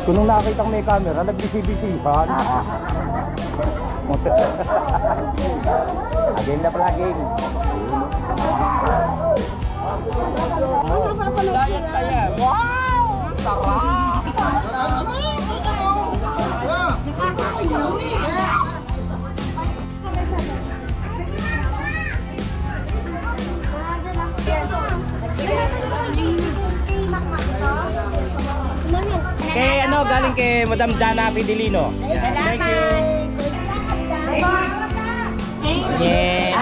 Kung nung nakakita may camera, nagbisi-bisihan. Again na pala, again. Diet kaya. Wow! Sarap! Kay ano, galing kay Madam Dana Fidelino. Thank you. Yeah.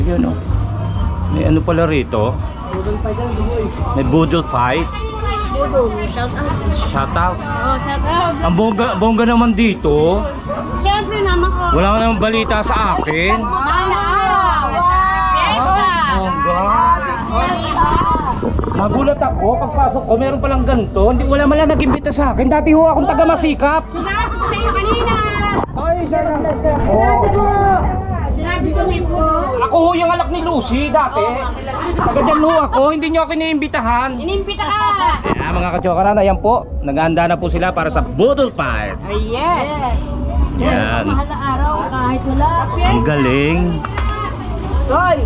Ayun o. May ano pala rito? May boodle fight. Shout out. Shout out. Oh, shout out. Ang bongga naman dito. Siyempre naman ko. Wala ka namang balita sa akin. Bongga. Nagulat ako, pagpasok ko, meron palang ganito. Wala man lang nag-imbita sa akin. Dati ho akong taga Masikap. Sinabi ko sa iyo kanina. Ay, sinabi ko. Sinabi ko may puno. Ako ho yung anak ni Lucy dati. Taga dyan ho ako, hindi nyo ako iniimbitahan. Inimbita ka. Ayan mga kachokaran, ayan po. Nag-aanda na po sila para sa boodle fight. Ay, yes. Yan. Mahal na araw kahit wala. Ang galing. Hoy!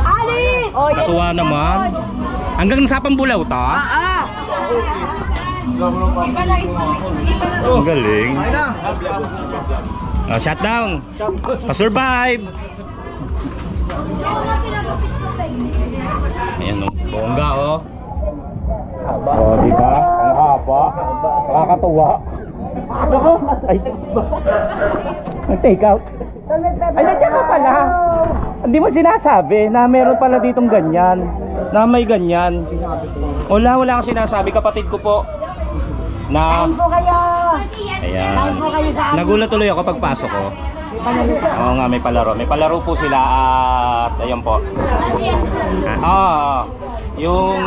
Ali! Katuwa naman. Hanggang sa Pambulaw ta. Ang galing. Shutdown. Pa-survive. Ayan o. Bongga o. O, diba? Ang haba. Nakakatuwa. Ay. Ang take out. Ay, nandiyan ka pala. Hindi mo sinasabi na meron pala ditong ganyan. Na may ganyan. Wala kang sinasabi. Kapatid ko po. Na Kain po kayo. ayan. Kain po kayo sa amin. Nagulat tuloy ako pagpasok ko. Oo nga, may palaro. May palaro po sila at ayun po. Yung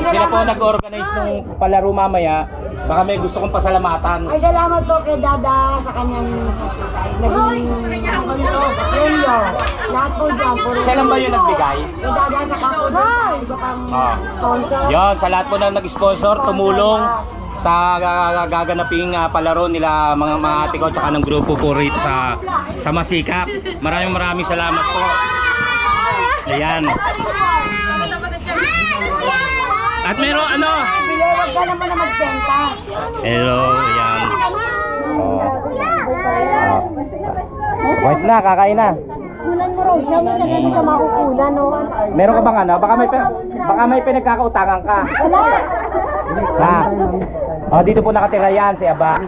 sila po nag-organize ng palaro mamaya. Baka may gusto kong pasalamatan. Ay, salamat po kay Dada sa kanyang naging premyo. Lahat po dyan. Siya lang ba yung nagbigay? Kay Dada sa kapatid. Iba pang sponsor. Yon, sa lahat po na nag-sponsor, tumulong sa gaganaping palaro nila mga ate ko tsaka ng grupo po rito sa Masikap. Maraming salamat po. Ayan. At meron ano? Huwag ka naman na magbenta. Hello, ayan. Wise na, kakain na. Kunan mo raw siya, may nagano sa makukunan, no? Meron ka bang ano? Baka may pinagkakautangan ka. Wala. Ha? Dito po nakatira yan si Aba.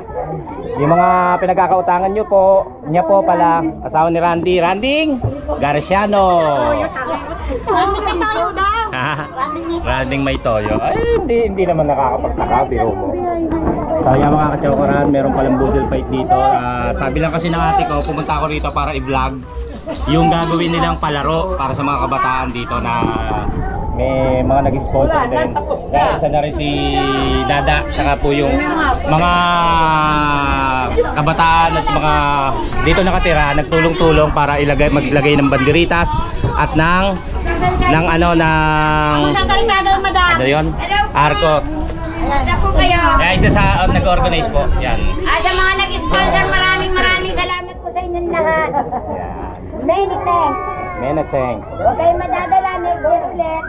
Yung mga pinagkakautangan niyo po, niya po pala, asawa ni Randy. Randing Garciano. Randy may tayo na. Randing may toyo. Ay, hindi naman nakakapagtaka, biro mo. So yan mga kachokoran, meron palang boodle fight dito. Sabi lang kasi ng ate ko, pumunta ako rito para i-vlog yung gagawin nilang palaro para sa mga kabataan dito na may mga nag-sponsor din. Kaya isa na rin si Dada, saka po yung mga kabataan at mga dito nakatira, nagtulong-tulong para maglagay ng banderitas at ng ano yun? Arko. Ano po kayo? Kaya isa sa nag-organize po. Yan. Sa mga nag-sponsor, maraming salamat po sa inyong lahat. Many thanks. Many thanks. Huwag kayong madadala, next year ulit.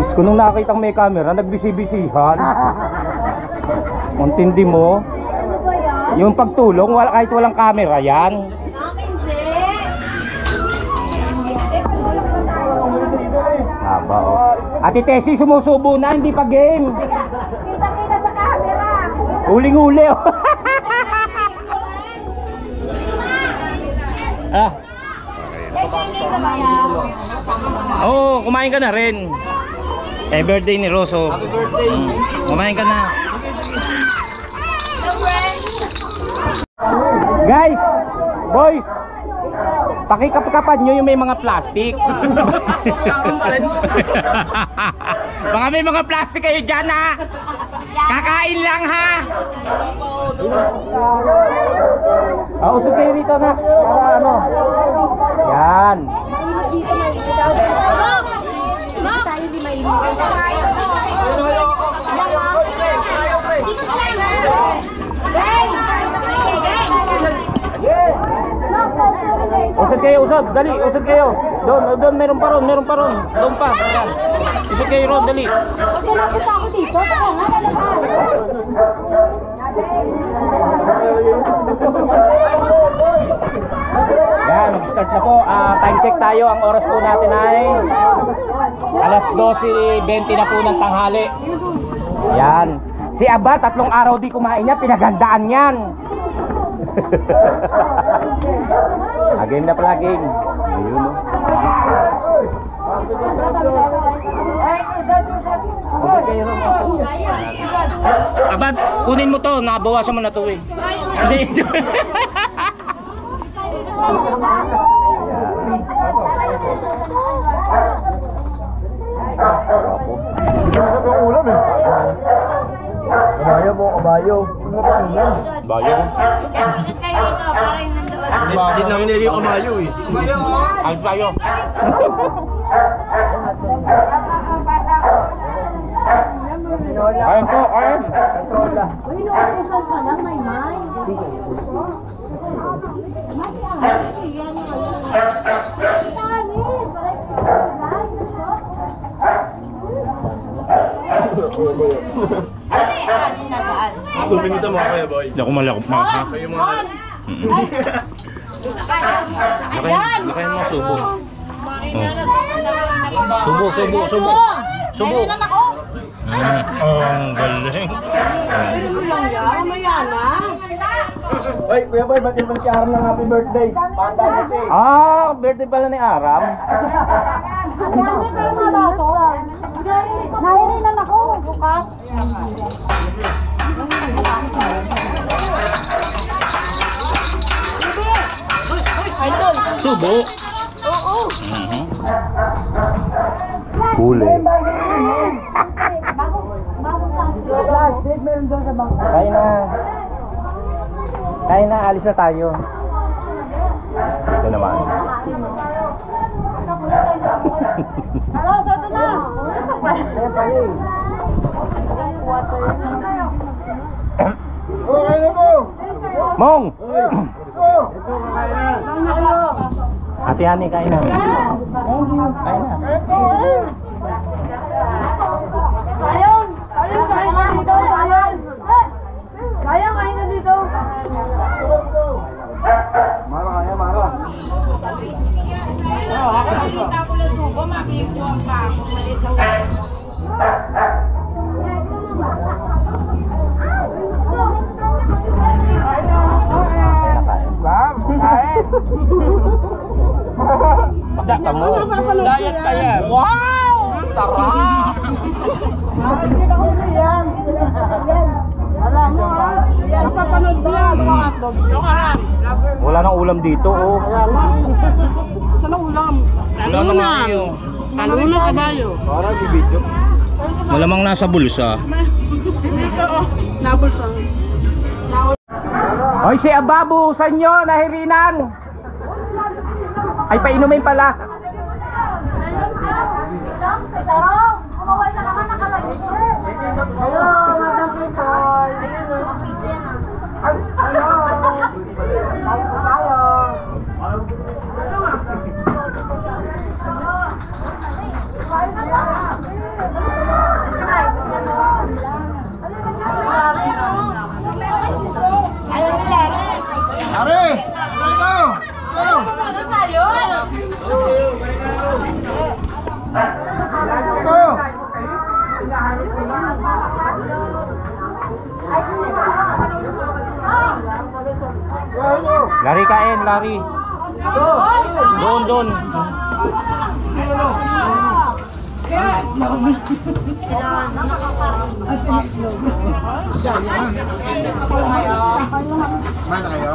Miss ko nung nakakita may camera, nagbisi-bisihan. Ang tindi mo. Ano ba yan? Yung pagtulong, kahit walang camera yan. Haba o. Ate Tessie, sumusubo na, hindi pa game. Kita-kita sa camera. Uling-uli o. Hindi ka ba yan? Oo, kumain ka na rin. Eh, birthday ni Roso. Happy birthday. Kumain ka na. Guys, boys, pakikap-kapan nyo yung may mga plastic. Baka may mga plastic kayo dyan ha. Kakain lang ha. Usog kayo rito na. Para ano. Yan. Usod kayo, usod. Dali, usod kayo. Doon, meron pa ron. Doon pa. Yan. Usod kayo ron, dali. Yan, mag-start na po. Time check tayo. Ang oras po natin ay alas 12:20 na po ng tanghali. Yan. Si Aba, 3 araw di kumain niya. Pinagandaan yan. Game na pala, game. Ayun, no? Abad, kunin mo to. Nakabawasan mo na to eh. Hindi. Ulam eh. Kabayo mo, kabayo. Bayo. Ikit kayo dito, para yung nandoon. Hindi namin nilagay yung kabayo eh. Alis bayo. Kain po, kain. Uy, nauusan ka lang, may may. Suminita mo kayo, boy. Hindi ako malakop na ha. Kayo mga... Lakayin mo, subo. Subo. Subo. Ang galing. Ay, Kuya Boy, ba't yung si Aram ng happy birthday? Panda na siya eh. Birthday pala ni Aram. Nahirinan ako, bukas. Subo. Oo. Huli. Kain na, alis na tayo. Ito naman. Hello, soto na. Okay na po! Mong! Ito, kakain na. Ate Hani, kain na. Kain na. Sayang! Sayang, kain na dito, sayang! Sayang, kain na dito! Mara kaya, Mara. Nakakita ko lang subo, mabibigyan pa ako. Malit lang. Kain! Magdaka mo. Diet ka yan. Wow! Sarap! Napapanood mo yan, mga hotdog. Wala nang ulam dito, oh. Saan ang ulam? Wala nang kayo. Taluna, kabayo. Para bibidyo. Malamang nasa bulsa. Nabulsang. Hoy, si Ababu, saan nyo? Nahirinan! Ay, painumin pala. Hello, Madam People. Hello. Are! Ito! Ito! Ito! Lari kain, lari. Doon. Mana kayo?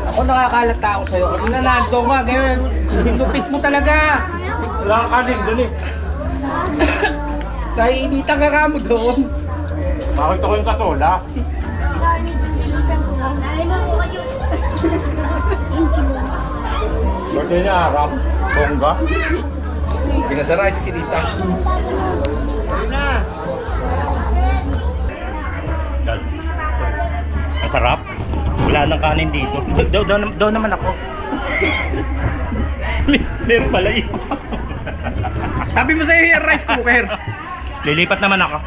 Ako nakakalata ako sa'yo. Ano na nando nga, ngayon, hinupit mo talaga. Wala kang kanin dun eh. Naiinitan ka mo doon. Bakit ako yung katola? Birthday niya, harap. Bongga. Pinasara, iskinita. Ayun na. Masarap. Wala nang kanin dito. Doon naman ako. Meron pala yun. Sabi mo sa'yo yung rice cooker. Lilipat naman ako.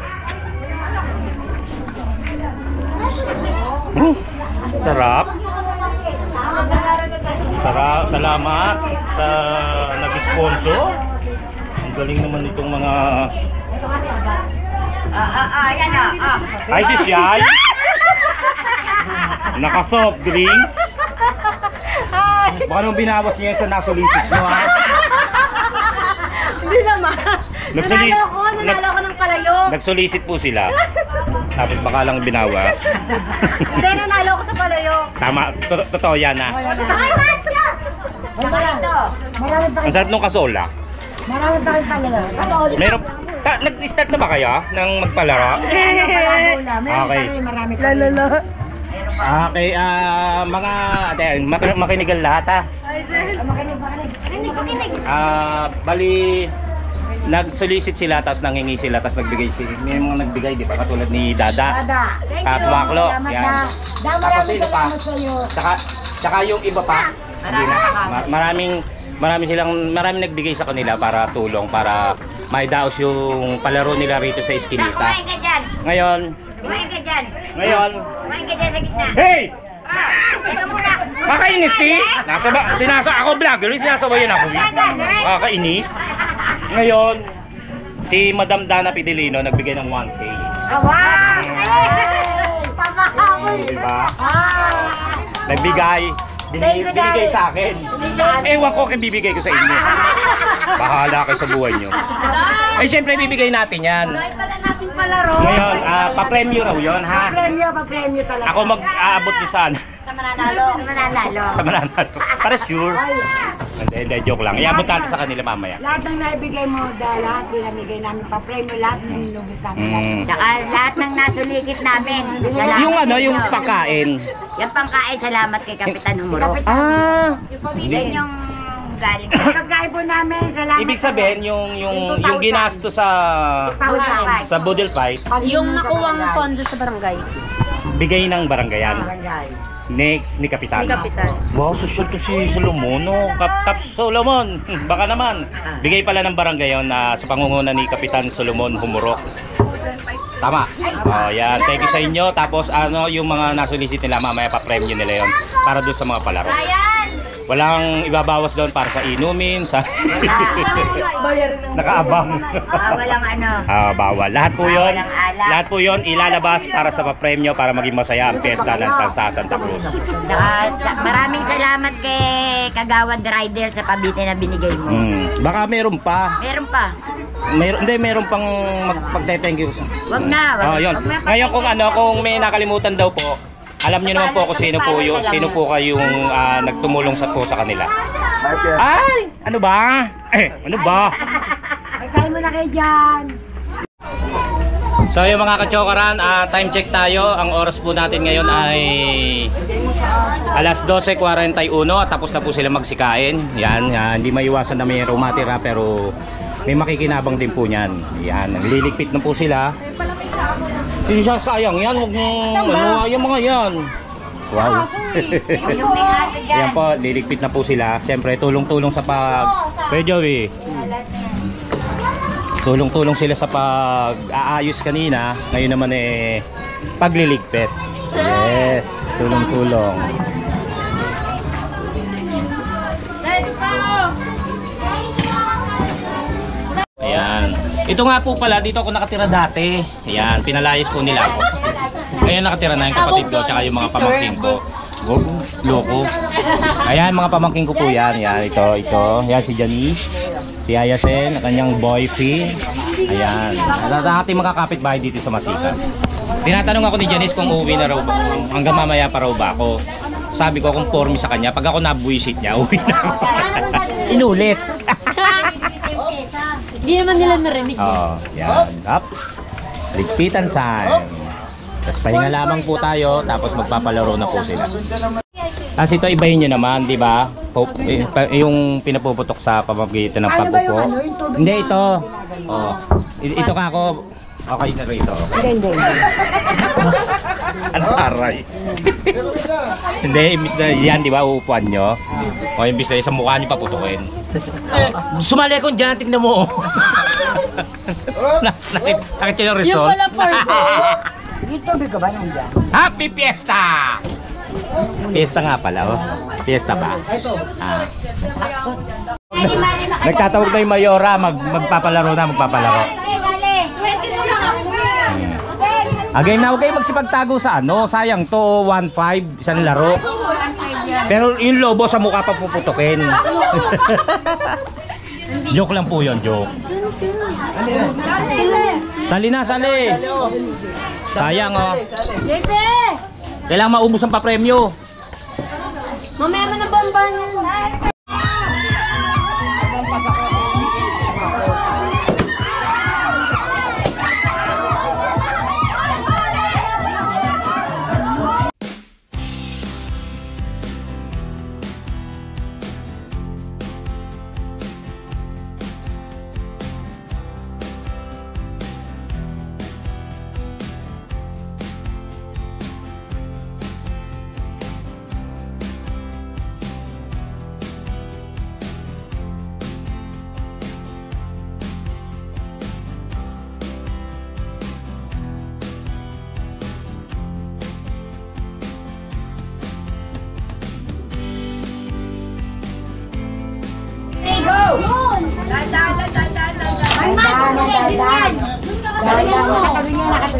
Sarap. Sarap. Salamat sa nag-sponsor. Ang galing naman itong mga... Yan na. Ay, si Shai. Naka-soft drinks. Baka nung binawas niya yan sa nasulisit nyo, ha? Hindi naman. Nanalo ko ng palayo. Nagsulisit po sila. Tapos baka lang binawas. Hindi, nanalo ko sa palayo. Tama, totoo yan, ha? Marami pa Ang sarap nung kasola. Marami pa kayo pala. Meron, nag-start na ba kayo ng magpalaro? Okay. Marami pa rin. Okay, mga makinigal lahat, ha? Bali, nag-solicit sila, tapos nangingi sila, tapos nagbigay sila. May mga nagbigay, di ba? Katulad ni Dada. Dada. Kakmaklo. Salamat Yan. na. Da, Tapos maraming sino pa? salamat sa'yo. Tsaka yung iba pa. Hindi na. Maraming nagbigay sa kanila para tulong, para maidaos yung palaro nila rito sa Eskinita. Kumain ka dyan. Ngayon, Kumain ka dyan. ngayon, Kumain ka dyan sa gitna. hey! Teka muna. Kakainis eh! Ako vlogger, sinasabayan ako eh. Kakainis. Ngayon, si Madam Dana Fidelino nagbigay ng 1K. Wow! Pagkakamol. Diba? Ah! Nagbigay. Thank you, Binigay Daddy. sa akin. Ewan ko kung bibigay ko sa inyo. Bahala kayo sa buhay nyo. Ay, siyempre bibigay natin yan. Ay, pala natin palaro. Ngayon, pa-premyo raw yun, ha? Pag-premyo talaga. Ako mag-aabot nyo saan? Sa mananalo. Sa mananalo. Sa mananalo. Para sure. Hindi, joke lang. Iabot natin sa kanila mamaya. Lahat ng naibigay mo, lahat pinamigay namin pa-premyo, lahat ng inubos namin. Tsaka lahat ng nasulikit namin. Salamat Yung sa yung inyo. pagkain. Yung pangkain, salamat kay Kapitan Humuro. Ah! Yan yung galing. Pagkain po namin, salamat. Ibig sabihin, yung ginasto sa Budel Fight, Yung nakuwang pondo sa barangay. bigay ng barangayan ni Kapitan. Wow, social to si Solomon, no? Kap Solomon, baka naman. Bigay pala ng barangayon na sa pangunguna ni Kapitan Solomon Humurok. Tama. Oh, yan. Thank you sa inyo. Tapos yung mga nasulisit nila, mamaya pa-premyo nila yon para doon sa mga palaro. Walang ibabawas doon para sa inumin, sa nakaabang. Walang ano. Bawal. Lahat po 'yon. Walang alak. Lahat po 'yon ilalabas para sa pa-premyo para maging masaya ang piyesta ng Tansa Santa Cruz. Maraming salamat kay Kagawad Rider sa pabitin na binigay mo. Baka meron pa. Meron pa. Meron pang magte-thank you sa. Wag na. Oh, 'yun. Ngayon kung may nakalimutan daw po, alam niyo naman po kung sino po kayong nagtumulong sa kanila. Ay, ano ba? Ano ba? Pagkain mo na kayo dyan. So yung mga kachokaran, time check tayo. Ang oras po natin ngayon ay alas 12:41 at tapos na po sila magsikain. Yan, hindi maiwasan na may rumatira pero may makikinabang din po niyan. Yan, liligpit na po sila. Hindi siya sayang yan, huwag mo, yung mga yan. Wow. Yan po, liligpit na po sila. Siyempre, tulong-tulong sa Kuya Joey. Tulong-tulong sila sa pag-aayos kanina. Ngayon naman pagliligpit. Yes, tulong-tulong. Ayan. Ito nga po pala, dito ako nakatira dati. Ayan, pinalayas po nila ako. Ngayon nakatira na yung kapatid ko tsaka yung mga pamangkin ko. Loko. Ayan, mga pamangkin ko po yan. Ayan, ito. Ayan, si Janice. Si Ayasen, kanyang boyfriend. Ayan. At ating mga kapitbahay dito sa Masika. Tinatanong ako ni Janice kung uuwi na raw ba. Hanggang mamaya pa raw ba ako. Sabi ko kung formi sa kanya. Pag ako nabuisit niya, uwi na ako. Inulit. Hindi naman nila narinig. Oh, yan. Up. Ligpitan time. Tapos pahinga lamang po tayo, tapos magpapalaro na po sila. Kasi ito ibahin nyo naman, di ba? Yung pinapuputok sa pamamagitan ng pagpupo. Hindi, ito. Oh. Ito ka ako. Okay na rito. Hindi. Ano taray? Hindi, imbis na yan, di ba? Uupuan nyo. O imbis na sa mukha nyo paputukin. Sumali akong dyan, tignan mo. Nakita yung result? Yung pala purple. Yung tubig ka ba nandiyan? Happy Fiesta! Fiesta nga pala, oh. Fiesta ba? Nagtatawag na yung Mayora, magpapalaro na, magpapalaro. Again na, huwag kayo magsipagtago sa sayang to, 1-5, isang laro. Pero yung lobo sa mukha pa puputukin. Joke lang po yun, joke. Sali na, sali! Sayang, oh. Kailangan maubos ang papremyo. Mamaya mo na bomba niya.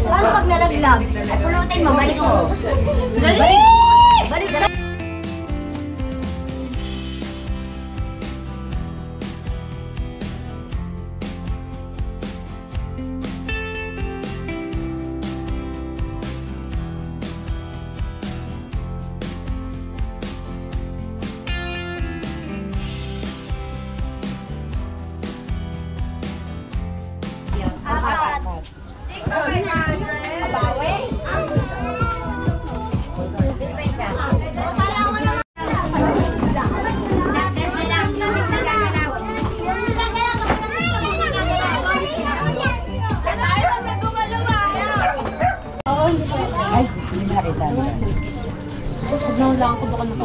Paano pag nalaglag? Ay, pulutin mo, balik mo. Dali! Balik!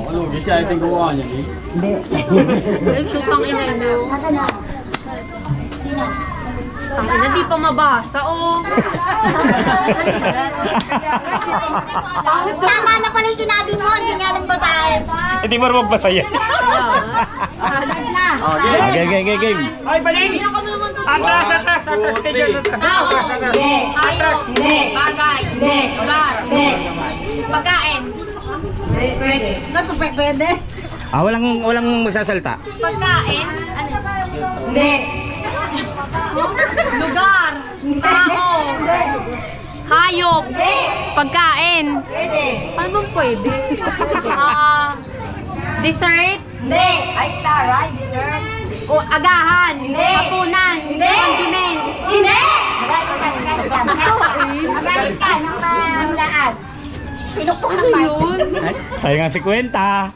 Lugi siya, isang gumawa niya eh. Sutang ina nyo. Tangina, di pa mabasa, oh. Tama na pala yung sinabi mo, hindi nga lang basahin. Hindi mo rin magbasa yan. Game. Ay, balik! Atras, kayo. Hayop, bagay, lugar, pagkain, Pwede? Walang magsasalta. pagkain, lugar, tao, hayop, pagkain. Ano bang pwede? Dessert, Ay, taray, dessert. o agahan, hapunan, condiments. Hindi! Magalit ka ng mahulaan. Sinuktok ng Ano yun? Sayang ang si Kwenta.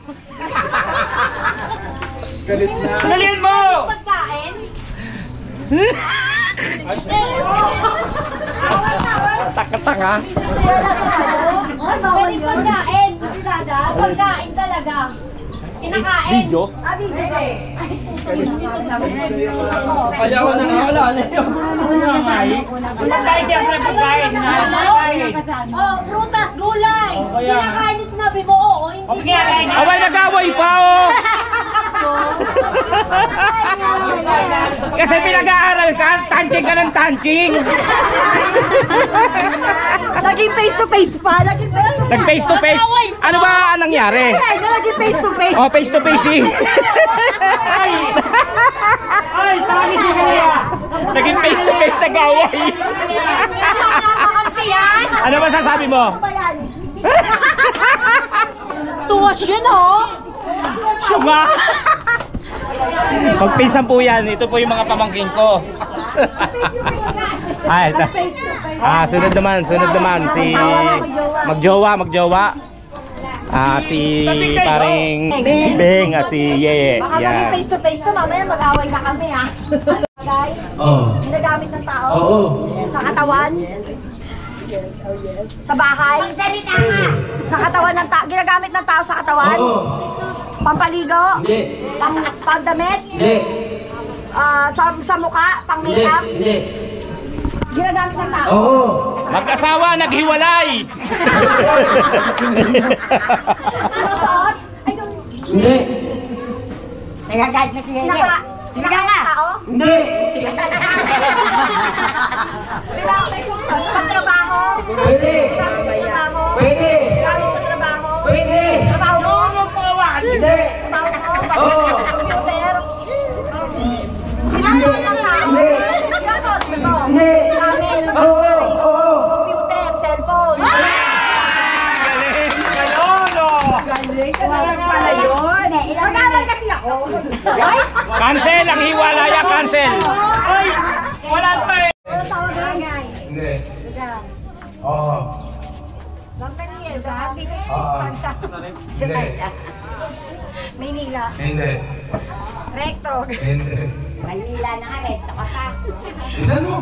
Dalian mo! Pagkain? Taka-taka. Pwede pagkain. Pagkain talaga. Kinakain. Video? Kaya ako na nga wala na yun. Pagkain siyempre pagkain. Oh, prutas, gulay. Kinakain din sinabi mo, oo. Hindi Abay, nag-away pa oh! Kasi pinag-aaral ka, tanching ka ng tanching. Naging face to face pa. Naging face to face. Nag-face to face. Ano ba nangyari? Naging face to face. Oh, face to face eh. Ay, tagi si Kaya. Naging face to face nag-away. Nakakampiyan. Ano ba sasabi mo? Tuwas yun, oh. Syunga. Pagpinsan po yan, ito po yung mga pamangkin ko. Ay, ito. Sunod naman si magjowa. Si paring si Beng at si Yeye. Baka maging Yan. face to face to, mamaya mag-away na kami ha. Guys, ginagamit ng tao sa katawan. Sa bahay. Magsalita ka! Sa katawan ng tao. Ginagamit ng tao sa katawan. Pampaligo. Pangdamit. Sa mukha, pang makeup. Ginagamit ng tao. Mag-asawa, naghiwalay. Sinusuot. Hindi. Nagagalit na si Yeye. Sinaga nga. Hindi. Pagtrabaho. Pwede. Pwede. Gamit sa trabaho. Pwede. Trabaho mo. Hindi. Oo. Computer. Sinasabi ng tao. Hindi. Sinusuot mo. Hindi. Gamit. Oo. Computer, cellphone. Mag-aral kasi ako. Cancel ang hiwalaya, cancel. Ay, wala to eh. Ano tawag lang yan? Hindi. Oo. Company, ba? Hindi. Maynila. Hindi. Rector. Hindi. Maynila na nga, recto ka pa. Isan mo?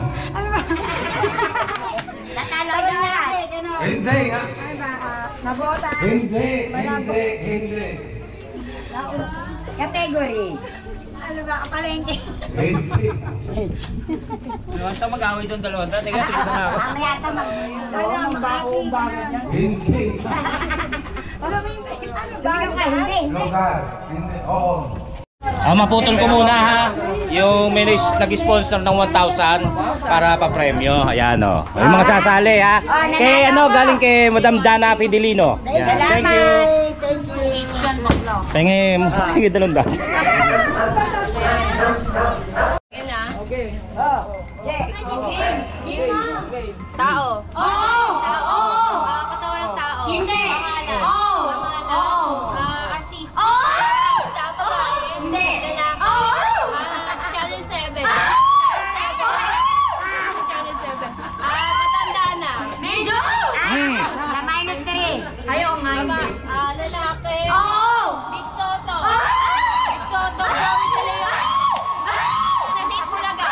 Natalo ka na. Hindi nga. Nabota. Hindi. Category. Ano ba, kapalengke? Hindi. Dalawanta mag-away doon, dalawanta. Teka, tignan na ako. Mamaya ka Hindi. Sumigaw ka, hindi. Lugar. Hindi. Oo. Maputol ko muna ha. Yung may nag-sponsor ng 1,000 para pa-premyo. Ayan o. Yung mga sasali ha. Kay galing kay Madam Dana Fidelino. Ayan. Thank you. Thank you dalawang daan. Tao. Tao. Katawan ng tao. Hindi. Artista. Babae. Hindi. Lalaki. Channel 7. Channel 7. Matanda na. Medyo. Na minus 3. Ayaw nga. Lalaki. Big Soto. Big Soto. Promise na yun. Nandit Bulaga.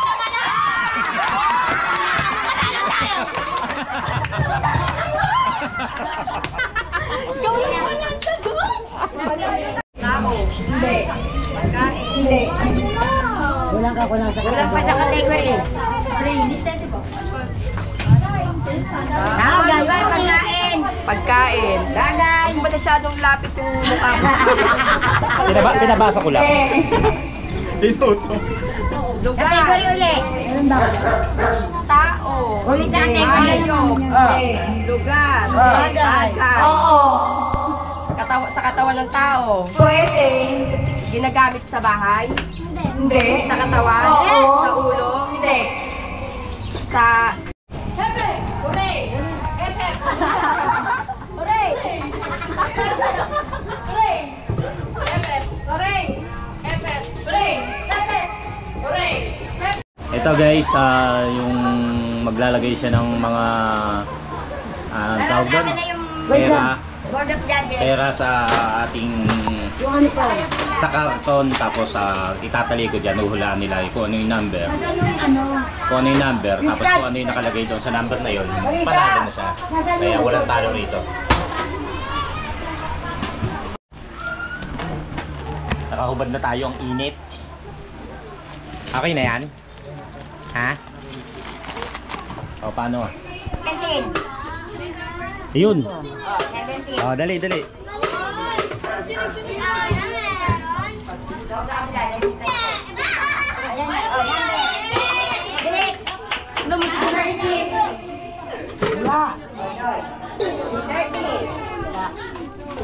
Naman na. Kulang pa sa category. Pagkain. Pagkain. Dagay. Hindi ba masyadong lapit yung mukha mo? Pinabasa ko lang. Lugar. Category ulit. Tao. Ulit sa category. Lugar. Bagay. Sa katawan ng tao. Pwede. Ginagamit sa bahay. Hindi. Sa katawan. Sa ulo. Hindi. Sa... Ito guys, yung maglalagay siya ng mga tawag doon, Board of Judges. pera sa ating sa karton, tapos itatali ko dyan, uhulaan nila kung ano yung number, tapos kung ano yung nakalagay doon sa number na yun, panalo na siya, kaya walang talo rito. Nakahubad na tayo, ang init. Okay na yan? Ha? O, paano? 17. Yun. 17. O, dali.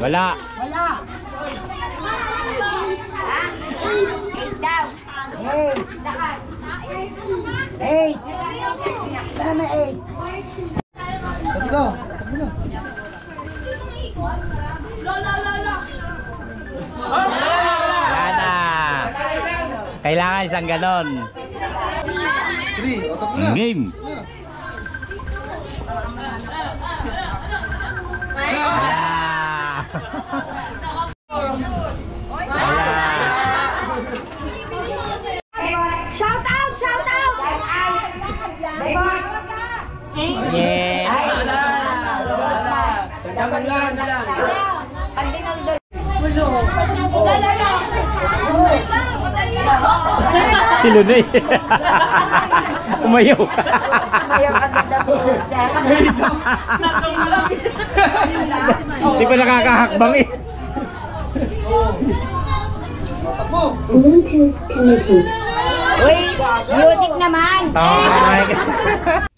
Wala. 8 daw. 8. Ano na 8? Wala na. Kailangan isang ganon. Game. Shout out! Yeah. Silunay. Umayaw. Hindi pa nakakahakbang eh. Bluetooth connected. Uy, music naman! Oh my God.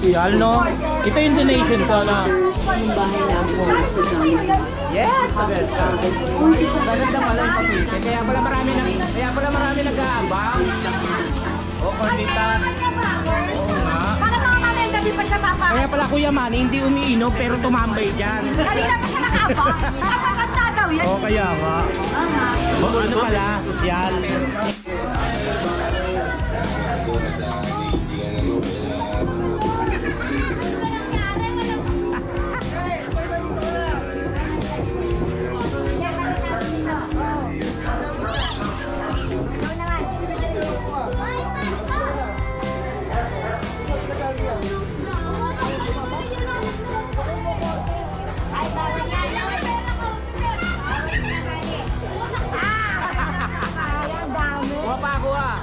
Social, no? Ito yung donation ko, no? Yes! Maganda pala yung pamilya. Kaya pala marami nag-aabang. O, kondita. Oo nga. Para mga mamaya gabi pa siya papa. Kaya pala Kuya Manny, hindi umiinom pero tumambay dyan. Kanina pa siya nakaba. Napakanta daw yan. Oo, kaya nga. Ano pala, sosyal. Kuha pa ako ah.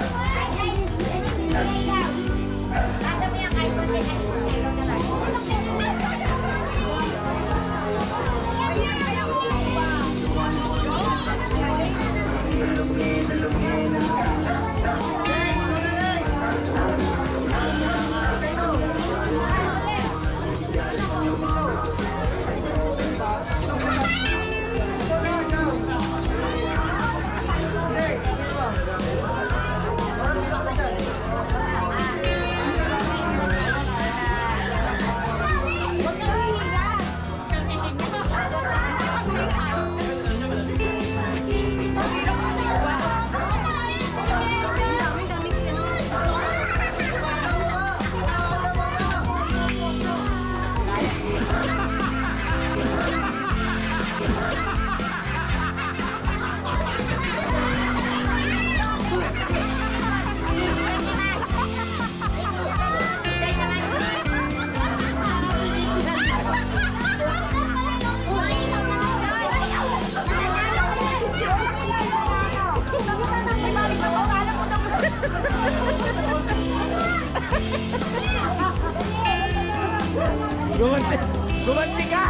Gumanti ka!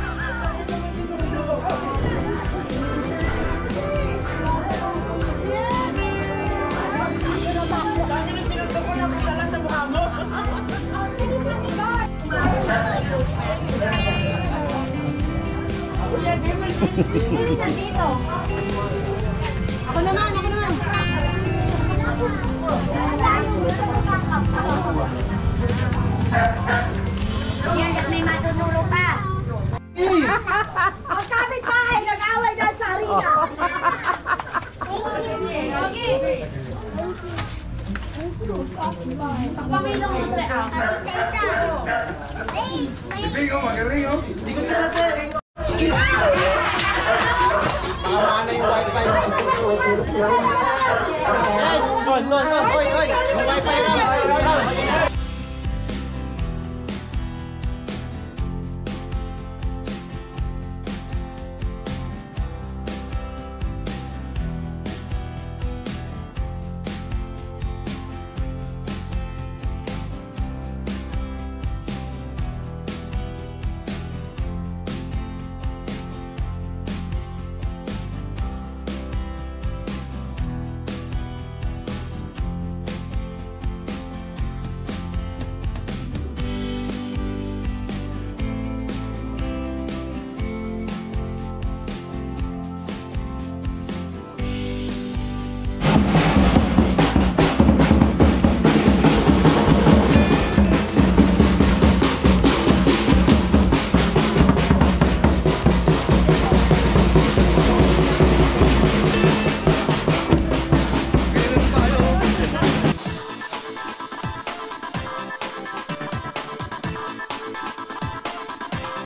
Dito. Ako naman. Yan, at may matutulog pa. Ang kapit bahay, nag-away dahil sa harina. Pamilong mo siya ah. Oy, oy, oy, oy, oy. Yung wifi mo.